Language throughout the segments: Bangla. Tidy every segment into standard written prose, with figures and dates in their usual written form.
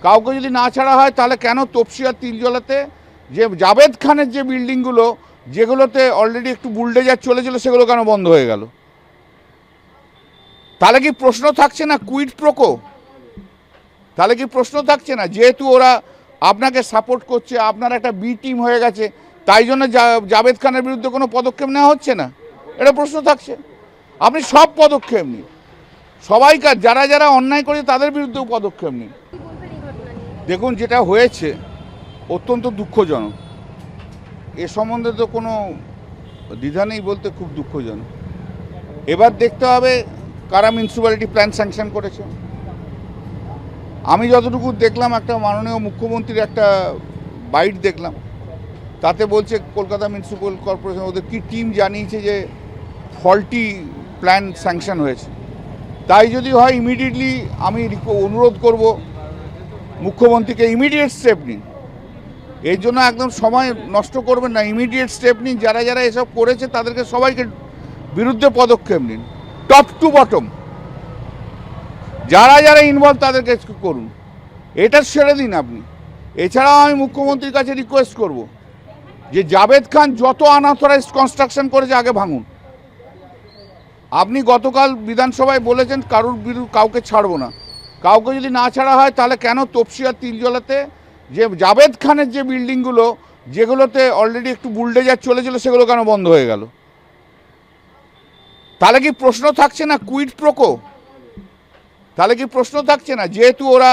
কাউকে যদি না ছাড়া হয় তাহলে কেন তপসিয়ার তিনজলাতে যে জাভেদ খানের যে বিল্ডিংগুলো যেগুলোতে অলরেডি একটু বুলডেজার চলেছিল সেগুলো কেন বন্ধ হয়ে গেল? তাহলে কি প্রশ্ন থাকছে না কুইড প্রোকো? তাহলে কি প্রশ্ন থাকছে না যেহেতু ওরা আপনাকে সাপোর্ট করছে, আপনার একটা বি টিম হয়ে গেছে, তাই জন্য জাভেদ খানের বিরুদ্ধে কোনো পদক্ষেপ নেওয়া হচ্ছে না? এটা প্রশ্ন থাকছে। আপনি সব পদক্ষেপ নিন, সবাইকার যারা যারা অন্যায় করে তাদের বিরুদ্ধেও পদক্ষেপ নিন। দেখুন, যেটা হয়েছে অত্যন্ত দুঃখজনক, এ সম্বন্ধে তো কোনো দ্বিধা নেই, বলতে খুব দুঃখজনক। এবার দেখতে হবে কারা মিউনিসিপ্যালিটি প্ল্যান স্যাংশন করেছে। আমি যতটুকু দেখলাম, একটা মাননীয় মুখ্যমন্ত্রীর একটা বাইট দেখলাম, তাতে বলছে কলকাতা মিউনিসিপ্যাল কর্পোরেশন ওদের কি টিম জানিয়েছে যে ফল্টি প্ল্যান স্যাংশন হয়েছে। তাই যদি হয় ইমিডিয়েটলি আমি অনুরোধ করব মুখ্যমন্ত্রীকে ইমিডিয়েট স্টেপ নিন। এর জন্য একদম সময় নষ্ট করবেন না, ইমিডিয়েট স্টেপ নিন। যারা যারা এসব করেছে তাদেরকে সবাইকে বিরুদ্ধে পদক্ষেপ নিন, টপ টু বটম যারা যারা ইনভলভ তাদেরকে করুন, এটা ছেড়ে দিন আপনি। এছাড়াও আমি মুখ্যমন্ত্রীর কাছে রিকোয়েস্ট করব যে জাভেদ খান যত আনঅথরাইজড কনস্ট্রাকশন করেছে আগে ভাঙুন। আপনি গতকাল বিধানসভায় বলেছেন কাউকে ছাড়বো না। কাউকে যদি না ছাড়া হয় তাহলে কেন তপসিয়ার তিনজলাতে যে জাভেদ খানের যে বিল্ডিংগুলো যেগুলোতে অলরেডি একটু বুলডেজার চলেছিল সেগুলো কেন বন্ধ হয়ে গেল? তাহলে কি প্রশ্ন থাকছে না কুইড প্রোকো? তাহলে কি প্রশ্ন থাকছে না যেহেতু ওরা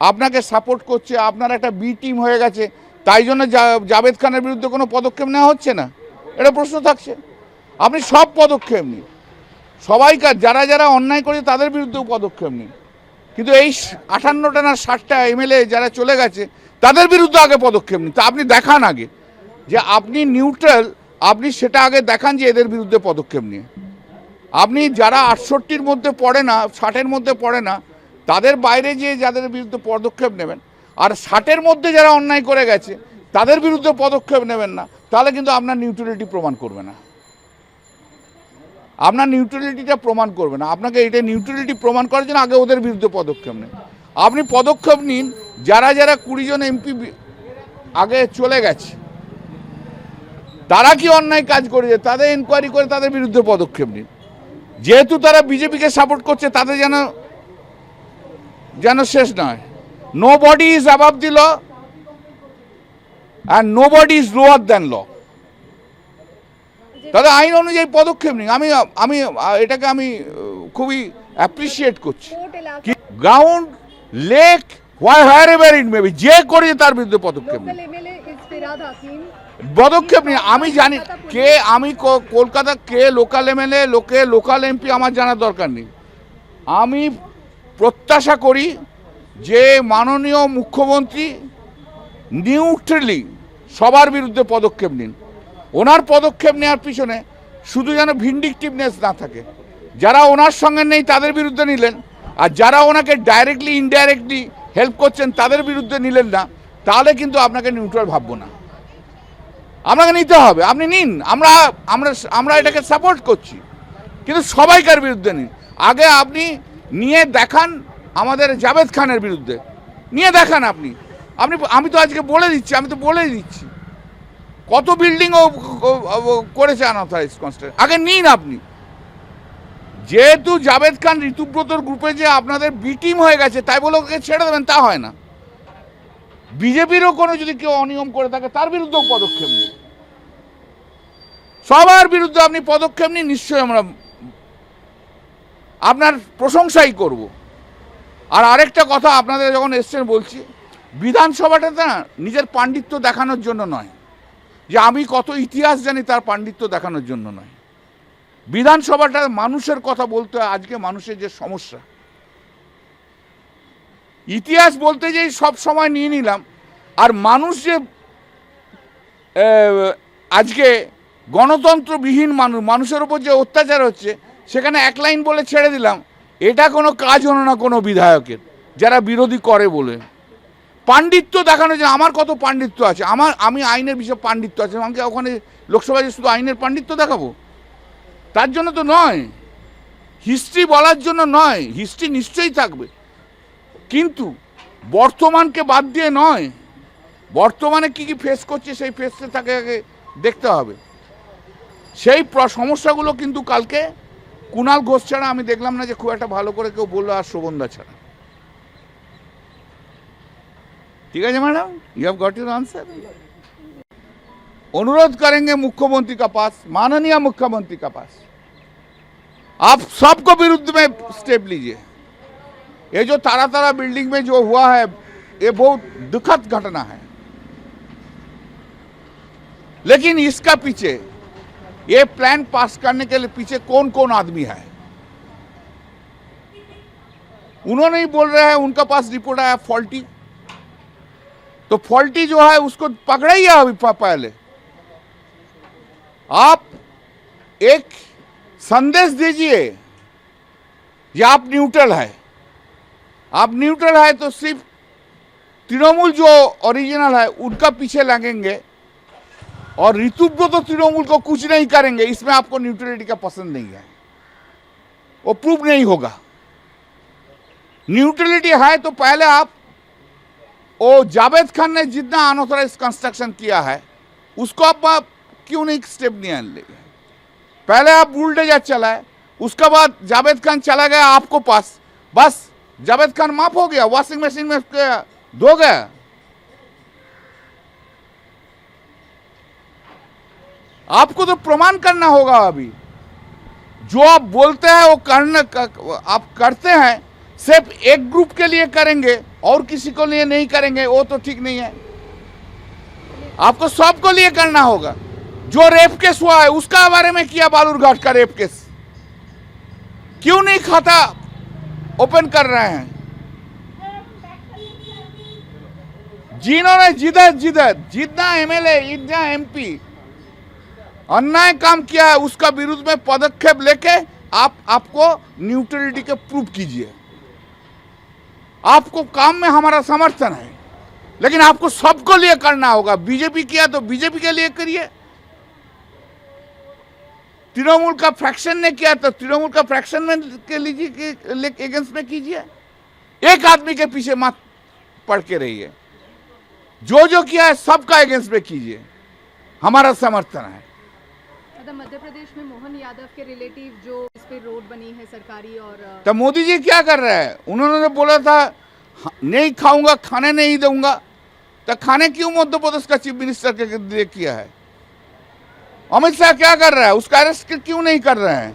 আপনাকে সাপোর্ট করছে, আপনার একটা বি টিম হয়ে গেছে, তাই জন্য জাভেদ খানের বিরুদ্ধে কোনো পদক্ষেপ নেওয়া হচ্ছে না? এটা প্রশ্ন থাকছে। আপনি সব পদক্ষেপ নিন, সবাইকার যারা যারা অন্যায় করে তাদের বিরুদ্ধেও পদক্ষেপ নিন। কিন্তু এই 58টা না 60টা এমএলএ যারা চলে গেছে তাদের বিরুদ্ধে আগে পদক্ষেপ নিন। তা আপনি দেখান আগে যে আপনি নিউট্রাল, আপনি সেটা আগে দেখান যে এদের বিরুদ্ধে পদক্ষেপ নিয়ে। আপনি যারা 68-র মধ্যে পড়ে না, 60-এর মধ্যে পড়ে না, তাদের বাইরে যে যাদের বিরুদ্ধে পদক্ষেপ নেবেন, আর 60-এর মধ্যে যারা অন্যায় করে গেছে তাদের বিরুদ্ধে পদক্ষেপ নেবেন না, তাহলে কিন্তু আপনার নিউট্রালিটি প্রমাণ করবে না। আপনার নিউট্রালিটিটা প্রমাণ করবে না। আপনাকে এটা নিউট্রালিটি প্রমাণ করার জন্য আগে ওদের বিরুদ্ধে পদক্ষেপ নেন। আপনি পদক্ষেপ নিন যারা যারা 20 জন এমপি আগে চলে গেছে, তারা কি অন্যায় কাজ করেছে তাদের এনকোয়ারি করে তাদের বিরুদ্ধে পদক্ষেপ নিন। যেহেতু তারা বিজেপিকে সাপোর্ট করছে তাদের যেন শেষ নয়। Nobody is above the law and nobody is lower than law. তাদের আইন অনুযায়ী পদক্ষেপ নিন। আমি এটাকে আমি খুবই অ্যাপ্রিসিয়েট করছি। Ground lake where ever it may be, যে করেছে তার বিরুদ্ধে পদক্ষেপ নিন। পদক্ষেপ নিন। আমি জানি কে, আমি কলকাতা কে লোকাল এমএলএ, লোকাল এমপি আমার জানার দরকার নেই। আমি প্রত্যাশা করি যে মাননীয় মুখ্যমন্ত্রী নিউট্রালি সবার বিরুদ্ধে পদক্ষেপ নিন। ওনার পদক্ষেপ নেওয়ার পিছনে শুধু যেন ভিন্ডিকটিভনেস না থাকে। যারা ওনার সঙ্গে নেই তাদের বিরুদ্ধে নিলেন, আর যারা ওনাকে ডাইরেক্টলি ইনডাইরেক্টলি হেল্প করছেন তাদের বিরুদ্ধে নিলেন না, তাহলে কিন্তু আপনাকে নিউট্রাল ভাববো না। আপনাকে নিতে হবে, আপনি নিন। আমরা আমরা আমরা এটাকে সাপোর্ট করছি, কিন্তু সবাইকার বিরুদ্ধে নিন। আগে আপনি নিয়ে দেখান আমাদের জাভেদ খানের বিরুদ্ধে নিয়ে দেখান। আমি তো আজকে বলে দিচ্ছি কত বিল্ডিং ও করেছে আনঅথরাইজড কনস্ট্রাকশন। আগে নিন আপনি। যেহেতু জাভেদ খান ঋতুব্রতর গ্রুপে যে আপনাদের বি টিম হয়ে গেছে তাই বলে ওকে ছেড়ে দেবেন তা হয় না। বিজেপিরও কোনো যদি কেউ অনিয়ম করে থাকে তার বিরুদ্ধেও পদক্ষেপ নিন। সবার বিরুদ্ধে আপনি পদক্ষেপ নিন, নিশ্চয়ই আমরা আপনার প্রশংসাই করব। আর আরেকটা কথা, আপনাদের যখন এসছেন বলছি, বিধানসভাটা না নিজের পাণ্ডিত্য দেখানোর জন্য নয়, যে আমি কত ইতিহাস জানি তার পাণ্ডিত্য দেখানোর জন্য নয়। বিধানসভাটা মানুষের কথা বলতে হয়। আজকে মানুষের যে সমস্যা, ইতিহাস বলতে যেই সব সময় নিয়ে নিলাম, আর মানুষ যে আজকে গণতন্ত্রবিহীন মানুষের উপর যে অত্যাচার হচ্ছে, সেখানে এক লাইন বলে ছেড়ে দিলাম, এটা কোনো কাজ হলো না কোনো বিধায়কের, যারা বিরোধী করে বলে। পাণ্ডিত্য দেখানো যায়, আমার কত পাণ্ডিত্য আছে, আমি আইনের বিষয়ে পাণ্ডিত্য আছে, আমাকে ওখানে লোকসভায় শুধু আইনের পাণ্ডিত্য দেখাবো তার জন্য তো নয়, হিস্ট্রি বলার জন্য নয়। হিস্ট্রি নিশ্চয়ই থাকবে, কিন্তু বর্তমানকে বাদ দিয়ে নয়, বর্তমানে কি কি ফেস করছে সেই ফেসে তাকে আগে দেখতে হবে। সেই সমস্যাগুলো কিন্তু কালকে কুণাল ঘোষ ছাড়া আমি দেখলাম না যে খুব একটা ভালো করে কেউ বললো, আর শোভনদা ছাড়া। ঠিক আছে madam, you have got your answer. अनुरोध करेंगे मुख्यमंत्री का पास, माननीय मुख्यमंत्री का पास, आप सबको विरुद्ध में स्टेप लीजिए। ये जो तारा बिल्डिंग में जो हुआ है ये बहुत दुखद घटना है, लेकिन इसका पीछे ये प्लान पास करने के लिए पीछे कौन कौन आदमी है उन्होंने ही बोल रहे हैं। उनका पास रिपोर्ट आया फॉल्टी, तो फॉल्टी जो है उसको पकड़ाइए अभी पहले। आप एक संदेश दीजिए कि आप न्यूट्रल है। आप न्यूट्रल है तो सिर्फ तृणमूल जो ओरिजिनल है उनका पीछे लगेंगे और ऋतुव्रत तो तृणमूल को कुछ नहीं करेंगे, इसमें आपको न्यूट्रलिटी का पसंद नहीं है, वो प्रूव नहीं होगा। न्यूट्रलिटी है तो पहले आप वो जावेद खान ने जितना अनऑथराइज कंस्ट्रक्शन किया है उसको आप क्यों नहीं स्टेप नहीं ले? पहले आप बुलडोजर चलाए, उसके बाद जावेद खान चला गया आपको पास, बस जावेद खान माफ हो गया, वॉशिंग मशीन में धो गया। आपको तो प्रमाण करना होगा। अभी जो आप बोलते हैं वो करने आप करते हैं, सिर्फ एक ग्रुप के लिए करेंगे और किसी को लिए नहीं करेंगे, वो तो ठीक नहीं है। आपको सबको लिए करना होगा। जो रेप केस हुआ है उसका बारे में किया, बालूरघाट का रेप केस क्यों नहीं खाता ओपन कर रहे हैं? जिन्होंने जितना एमएलए इतना एमपी अन्याय काम किया है उसका विरुद्ध में पदक्षेप लेके आपको न्यूट्रलिटी के प्रूफ कीजिए। आपको काम में हमारा समर्थन है, लेकिन आपको सबको लिए करना होगा। बीजेपी किया तो बीजेपी के लिए करिए, तृणमूल का फ्रैक्शन ने किया तो तृणमूल का फ्रैक्शन में के लीजिए, एगेंस्ट में कीजिए। एक आदमी के पीछे मत पड़ के रहिए। जो किया है सबका एगेंस्ट में कीजिए, हमारा समर्थन है। मध्य प्रदेश में मोहन यादव के रिलेटिव जो इस पे रोड बनी है सरकारी, और तो मोदी जी क्या कर रहे हैं? उन्होंने तो बोला था नहीं खाऊंगा, खाने नहीं दूंगा, तो खाने क्यों मध्य प्रदेश का चीफ मिनिस्टर के लिए किया है? अमित शाह क्या कर रहा है? उसका अरेस्ट क्यों नहीं कर रहे हैं?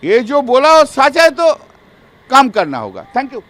ये जो बोला वो सच है तो काम करना होगा। Thank you.